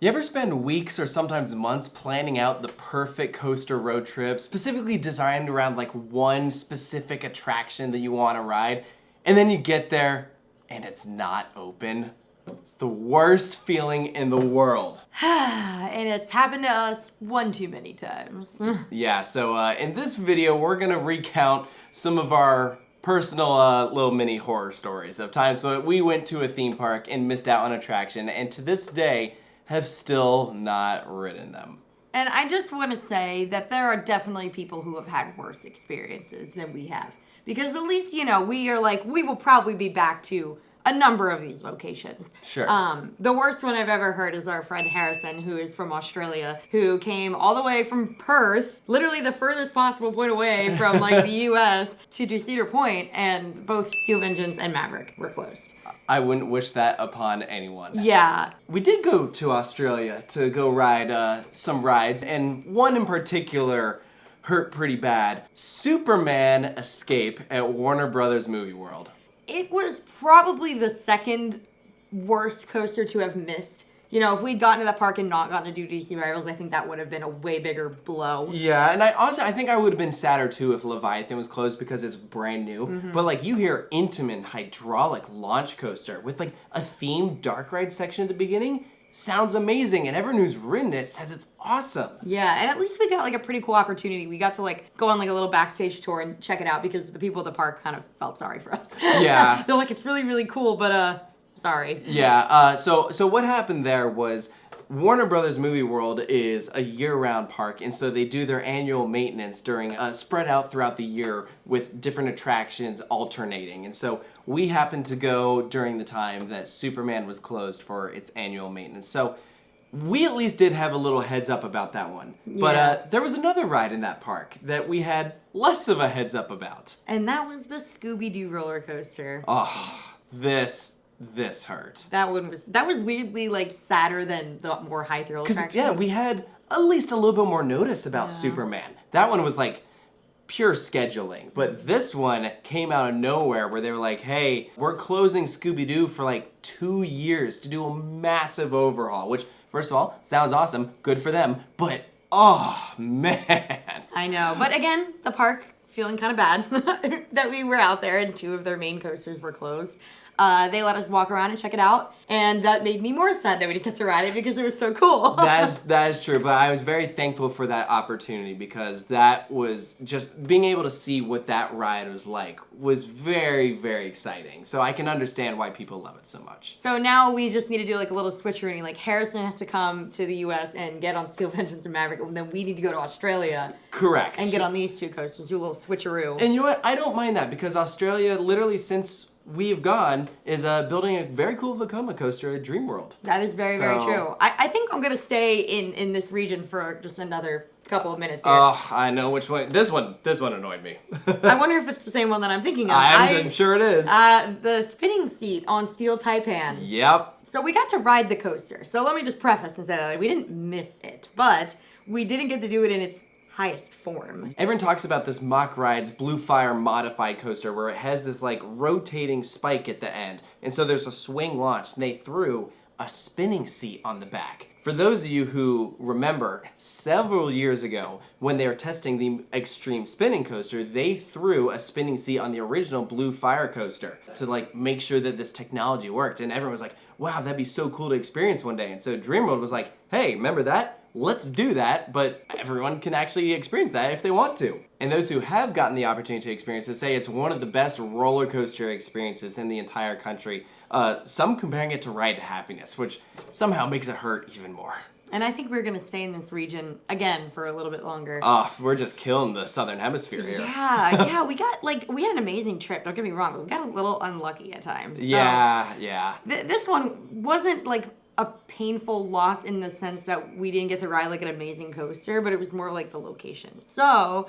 You ever spend weeks or sometimes months planning out the perfect coaster road trip, specifically designed around like one specific attraction that you want to ride, and then you get there and it's not open? It's the worst feeling in the world. And it's happened to us one too many times. Yeah, so in this video, we're gonna recount some of our personal little mini horror stories of times when we went to a theme park and missed out on an attraction, and to this day, have still not ridden them. And I just want to say that there are definitely people who have had worse experiences than we have. Because at least, you know, we will probably be back to a number of these locations. Sure. The worst one I've ever heard is our friend Harrison, who is from Australia, who came all the way from Perth, literally the furthest possible point away from like the US to do Cedar Point, and both Steel Vengeance and Maverick were closed. I wouldn't wish that upon anyone. Yeah. We did go to Australia to go ride some rides, and one in particular hurt pretty bad. Superman Escape at Warner Brothers Movie World. It was probably the second worst coaster to have missed. You know, if we'd gotten to the park and not gotten to do DC Rivals, I think that would have been a way bigger blow. Yeah, and I think I would have been sadder too if Leviathan was closed because it's brand new. Mm-hmm. But like you hear Intamin hydraulic launch coaster with like a themed dark ride section at the beginning. Sounds amazing, and everyone who's ridden it says it's awesome. Yeah, and at least we got like a pretty cool opportunity. We got to like go on like a little backstage tour and check it out because the people at the park kind of felt sorry for us. Yeah. They're like, it's really, really cool, but sorry. Yeah, so what happened there was Warner Brothers Movie World is a year-round park, and so they do their annual maintenance during spread out throughout the year with different attractions alternating. And so we happened to go during the time that Superman was closed for its annual maintenance. So we at least did have a little heads up about that one. Yeah. But there was another ride in that park that we had less of a heads up about. And that was the Scooby-Doo roller coaster. Oh, this hurt. That was weirdly like sadder than the more high thrill attraction. Yeah, we had at least a little bit more notice about Superman. That one was like pure scheduling, but this one came out of nowhere where they were like, hey, we're closing Scooby-Doo for like 2 years to do a massive overhaul, which first of all sounds awesome, good for them, but oh man. I know, but again, the park feeling kind of bad that we were out there and 2 of their main coasters were closed. They let us walk around and check it out, and that made me more sad that we didn't get to ride it because it was so cool. That is true, but I was very thankful for that opportunity because that was just being able to see what that ride was like was very, very exciting. So I can understand why people love it so much. So now we just need to do like a little switcheroo. Like Harrison has to come to the US and get on Steel Vengeance and Maverick, and then we need to go to Australia. Correct. And get on these 2 coasters, do a little switcheroo. And you know what? I don't mind that because Australia, literally since we've gone, is building a very cool Vekoma coaster at Dream World. That is very, very true. I think I'm going to stay in this region for just another couple of minutes here. Oh, I know which one. This one annoyed me. I wonder if it's the same one that I'm thinking of. I'm sure it is. The spinning seat on Steel Tainpan. Yep. So we got to ride the coaster. So let me just preface and say that we didn't miss it, but we didn't get to do it in its highest form. Everyone talks about this Mock Ride's Blue Fire modified coaster where it has this like rotating spike at the end. And so there's a swing launch and they threw a spinning seat on the back. For those of you who remember, several years ago when they were testing the Extreme Spinning Coaster, they threw a spinning seat on the original Blue Fire coaster to like make sure that this technology worked. And everyone was like, wow, that'd be so cool to experience one day. And so Dreamworld was like, hey, remember that? Let's do that, but everyone can actually experience that if they want to. And those who have gotten the opportunity to experience it say it's one of the best roller coaster experiences in the entire country. Some comparing it to Ride to Happiness, which somehow makes it hurt even more. And I think we're going to stay in this region again for a little bit longer. Oh, we're just killing the Southern Hemisphere here. Yeah, we had an amazing trip, don't get me wrong, but we got a little unlucky at times. So Yeah. This one wasn't like a painful loss in the sense that we didn't get to ride like an amazing coaster, but it was more like the location. So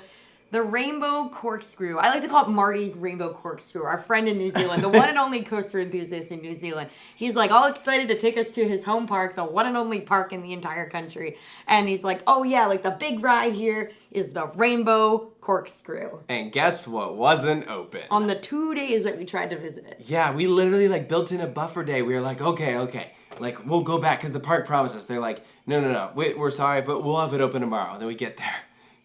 the Rainbow Corkscrew. I like to call it Marty's Rainbow Corkscrew, our friend in New Zealand, the one and only coaster enthusiast in New Zealand. He's like all excited to take us to his home park, the one and only park in the entire country. And he's like, oh yeah, like the big ride here is the Rainbow Corkscrew. And guess what wasn't open? On the 2 days that we tried to visit it. Yeah, we literally like built in a buffer day. We were like, okay. Like, we'll go back because the park promised us. They're like, no. We're sorry, but we'll have it open tomorrow. And then we get there.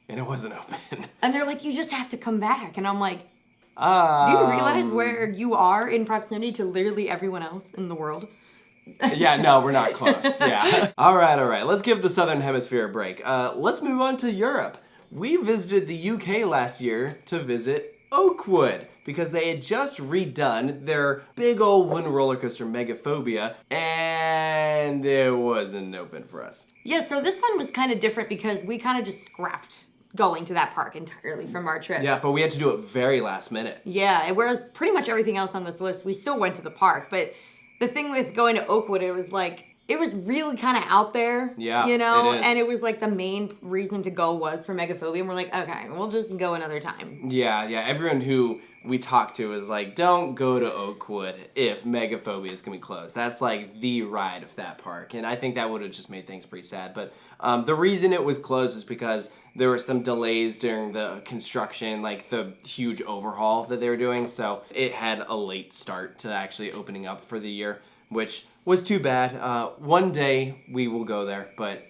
And it wasn't open. And they're like, you just have to come back. And I'm like, do you realize where you are in proximity to literally everyone else in the world? Yeah, no, we're not close. Yeah. All right. Let's give the Southern Hemisphere a break. Let's move on to Europe. We visited the UK last year to visit Oakwood because they had just redone their big old wooden roller coaster Megaphobia, and it wasn't open for us. Yeah, so this one was kind of different because we kind of just scrapped going to that park entirely from our trip. Yeah, but we had to do it very last minute. Yeah, whereas pretty much everything else on this list, we still went to the park. But the thing with going to Oakwood, it was really kind of out there. Yeah, you know? it is. And it was like the main reason to go was for Megaphobia. And we're like, okay, we'll just go another time. Yeah. Everyone who we talked to was like, don't go to Oakwood if Megaphobia is going to be closed. That's like the ride of that park. And I think that would have just made things pretty sad. But the reason it was closed is because there were some delays during the construction, like the huge overhaul that they were doing. So it had a late start to actually opening up for the year, which was too bad. One day we will go there, but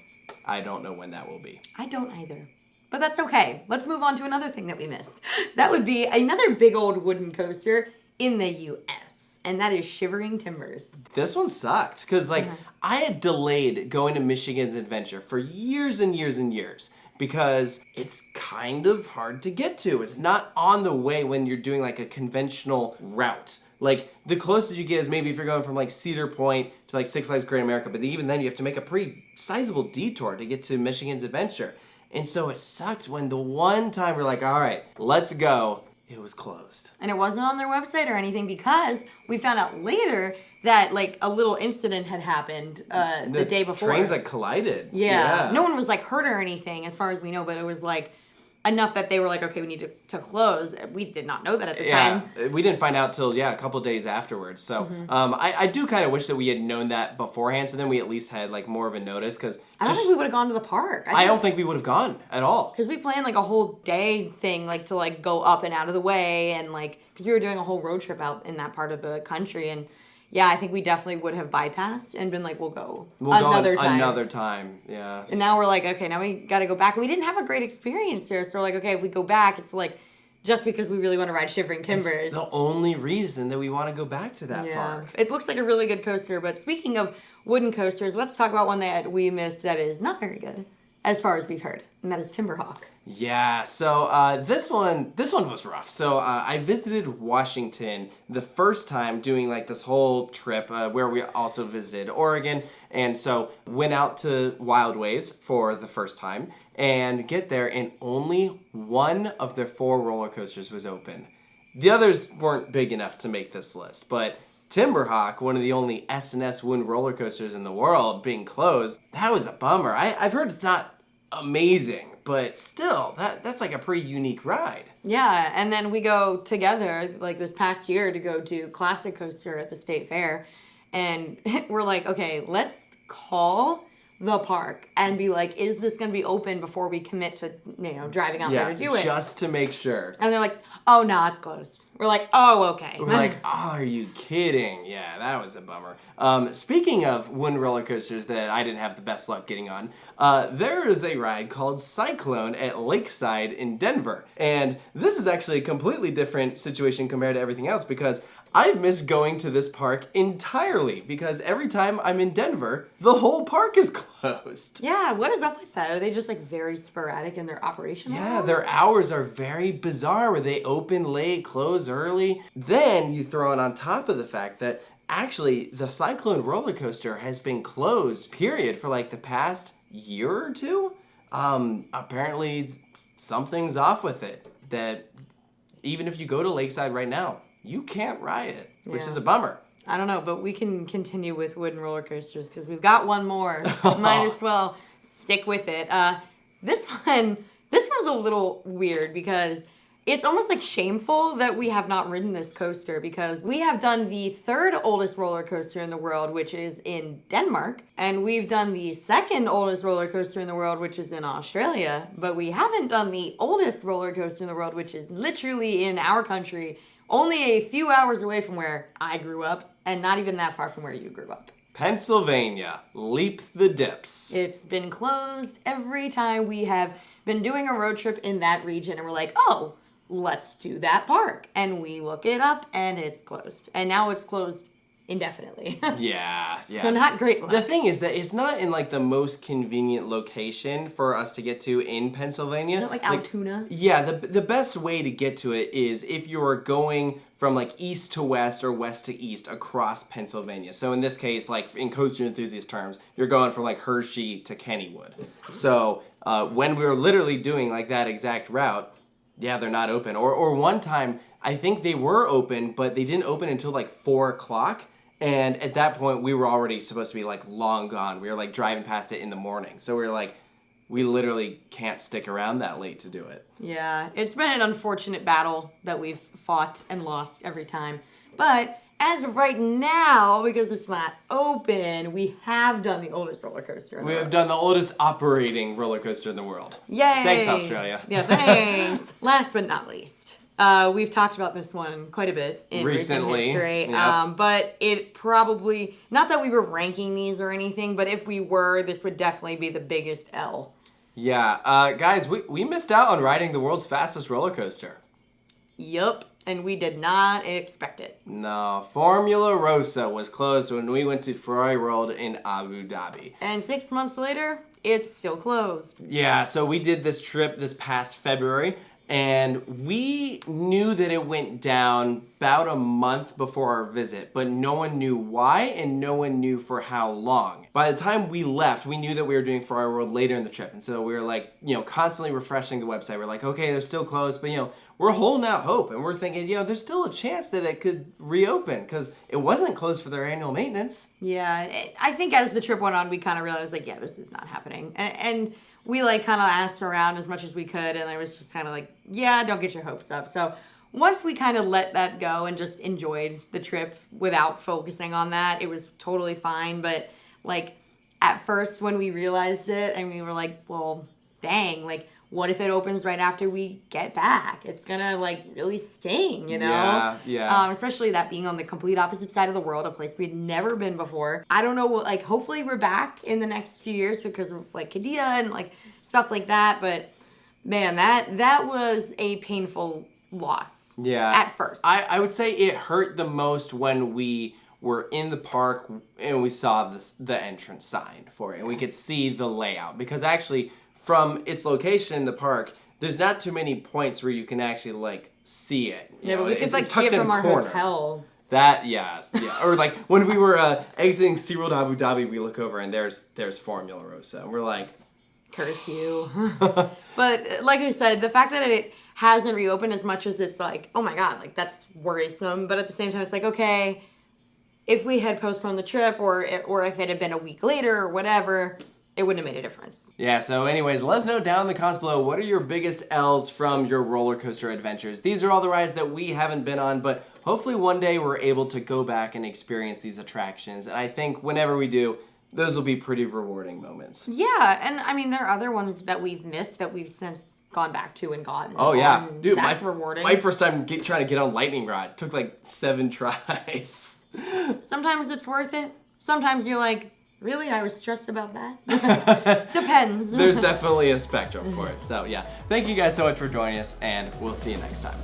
I don't know when that will be. I don't either. But that's okay. Let's move on to another thing that we missed. That would be another big old wooden coaster in the U.S., and that is Shivering Timbers. This one sucked, because I had delayed going to Michigan's Adventure for years and years and years, because it's kind of hard to get to. It's not on the way when you're doing like a conventional route. Like, the closest you get is maybe if you're going from like Cedar Point to like Six Flags Great America, but even then you have to make a pretty sizable detour to get to Michigan's Adventure. And so it sucked when the one time we're like, all right, let's go, it was closed. And it wasn't on their website or anything because we found out later that like a little incident had happened the day before. Trains like collided. Yeah. No one was like hurt or anything as far as we know, but it was like enough that they were like, okay, we need to close. We did not know that at the time. We didn't find out till, a couple days afterwards. So I do kind of wish that we had known that beforehand, so then we at least had like more of a notice. Because I don't think we would have gone to the park. I don't think we would have gone at all. Because we planned like a whole day thing, like to like go up and out of the way, and like because we were doing a whole road trip out in that part of the country, and yeah, I think we definitely would have bypassed and been like, we'll go another time. Yeah. And now we're like, okay, now we got to go back. And we didn't have a great experience there. So we're like, okay, if we go back, it's like just because we really want to ride Shivering Timbers. It's the only reason that we want to go back to that park. It looks like a really good coaster. But speaking of wooden coasters, let's talk about one that we missed that is not very good, as far as we've heard. And that is Timberhawk. Yeah, so this one was rough. So I visited Washington the first time doing like this whole trip where we also visited Oregon. And so went out to Wild Ways for the first time and get there and only one of their 4 roller coasters was open. The others weren't big enough to make this list, but Timberhawk, one of the only S&S wooden roller coasters in the world being closed, that was a bummer. I've heard it's not amazing, but still, that's like a pretty unique ride. Yeah, and then we go together, like this past year, to go do Classic Coaster at the State Fair, and we're like, okay, let's call the park and be like, is this going to be open before we commit to, driving out there to do it? Just to make sure. And they're like, oh, no, it's closed. We're like, oh, okay. We're like, oh, are you kidding? Yeah, that was a bummer. Speaking of wooden roller coasters that I didn't have the best luck getting on, there is a ride called Cyclone at Lakeside in Denver. And this is actually a completely different situation compared to everything else because I've missed going to this park entirely because every time I'm in Denver, the whole park is closed. Yeah, what is up with that? Are they just like very sporadic in their operation hours? Yeah, their hours are very bizarre where they open late, close early. Then you throw it on top of the fact that actually the Cyclone roller coaster has been closed, period, for like the past year or two. Apparently something's off with it that even if you go to Lakeside right now, you can't ride it, which is a bummer. I don't know, but we can continue with wooden roller coasters because we've got one more. Might as well stick with it. This one sounds a little weird because it's almost like shameful that we have not ridden this coaster, because we have done the third oldest roller coaster in the world, which is in Denmark, and we've done the second oldest roller coaster in the world, which is in Australia, but we haven't done the oldest roller coaster in the world, which is literally in our country, only a few hours away from where I grew up, and not even that far from where you grew up. Pennsylvania, Leap the Dips. It's been closed every time we have been doing a road trip in that region, and we're like, oh, let's do that park. And we look it up, and it's closed. And now it's closed indefinitely. Yeah. So not great luck. The thing is that it's not in like the most convenient location for us to get to in Pennsylvania. Is it like Altoona? Yeah, the best way to get to it is if you're going from like east to west or west to east across Pennsylvania. So in this case, like in coaster enthusiast terms, you're going from like Hershey to Kennywood. So when we were literally doing like that exact route, yeah, they're not open. Or one time, I think they were open, but they didn't open until like 4 o'clock. And at that point, we were already supposed to be like long gone. We were like driving past it in the morning. So we were like, we literally can't stick around that late to do it. Yeah, it's been an unfortunate battle that we've fought and lost every time. But as of right now, because it's not open, we have done the oldest roller coaster. We have done the oldest operating roller coaster in the world. Yay! Thanks, Australia. Yeah, thanks. Last but not least, we've talked about this one quite a bit in Recently. recent history. Yep. But it probably, not that we were ranking these or anything, but if we were, this would definitely be the biggest L. Yeah, guys, we missed out on riding the world's fastest roller coaster. Yup. And we did not expect it. No, Formula Rossa was closed when we went to Ferrari World in Abu Dhabi. And 6 months later, it's still closed. Yeah, so we did this trip this past February, and we knew that it went down about a month before our visit, but no one knew why and no one knew for how long. By the time we left, we knew that we were doing Ferrari World later in the trip, and so we were like, constantly refreshing the website. We're like, okay, they're still closed, but we're holding out hope, and we're thinking, there's still a chance that it could reopen, because it wasn't closed for their annual maintenance. Yeah, I think as the trip went on, we kind of realized, like, yeah, this is not happening. And we, like, kind of asked around as much as we could, and I was just kind of like, yeah, don't get your hopes up. So once we kind of let that go and just enjoyed the trip without focusing on that, it was totally fine. But, like, at first when we realized it, and we were like, well, dang, like, what if it opens right after we get back? It's gonna, like, really sting, Yeah. Especially that being on the complete opposite side of the world, a place we'd never been before. I don't know, like, hopefully we're back in the next few years because of, like, Qiddiya and, like, stuff like that. But, man, that was a painful loss. Yeah. At first. I would say it hurt the most when we were in the park and we saw the entrance sign for it. And we could see the layout. Because actually, from its location in the park, there's not too many points where you can actually, like, see it. Yeah, but we could, like, see it from our hotel. That, yeah. Or, like, when we were exiting SeaWorld Abu Dhabi, we look over and there's Formula Rossa. And we're like, curse you. But, like I said, the fact that it hasn't reopened as much as it's like, oh my god, like, that's worrisome. But at the same time, it's like, okay, if we had postponed the trip or if it had been a week later or whatever, it wouldn't have made a difference. Yeah, so anyways, let us know down in the comments below, what are your biggest L's from your roller coaster adventures? These are all the rides that we haven't been on, but hopefully one day we're able to go back and experience these attractions. And I think whenever we do, those will be pretty rewarding moments. Yeah, and I mean, there are other ones that we've missed that we've since gone back to and gotten. Oh, yeah. Dude, that's rewarding. My first time trying to get on Lightning Rod took like 7 tries. Sometimes it's worth it. Sometimes you're like, really? I was stressed about that? Depends. There's definitely a spectrum for it. So, yeah. Thank you guys so much for joining us, and we'll see you next time.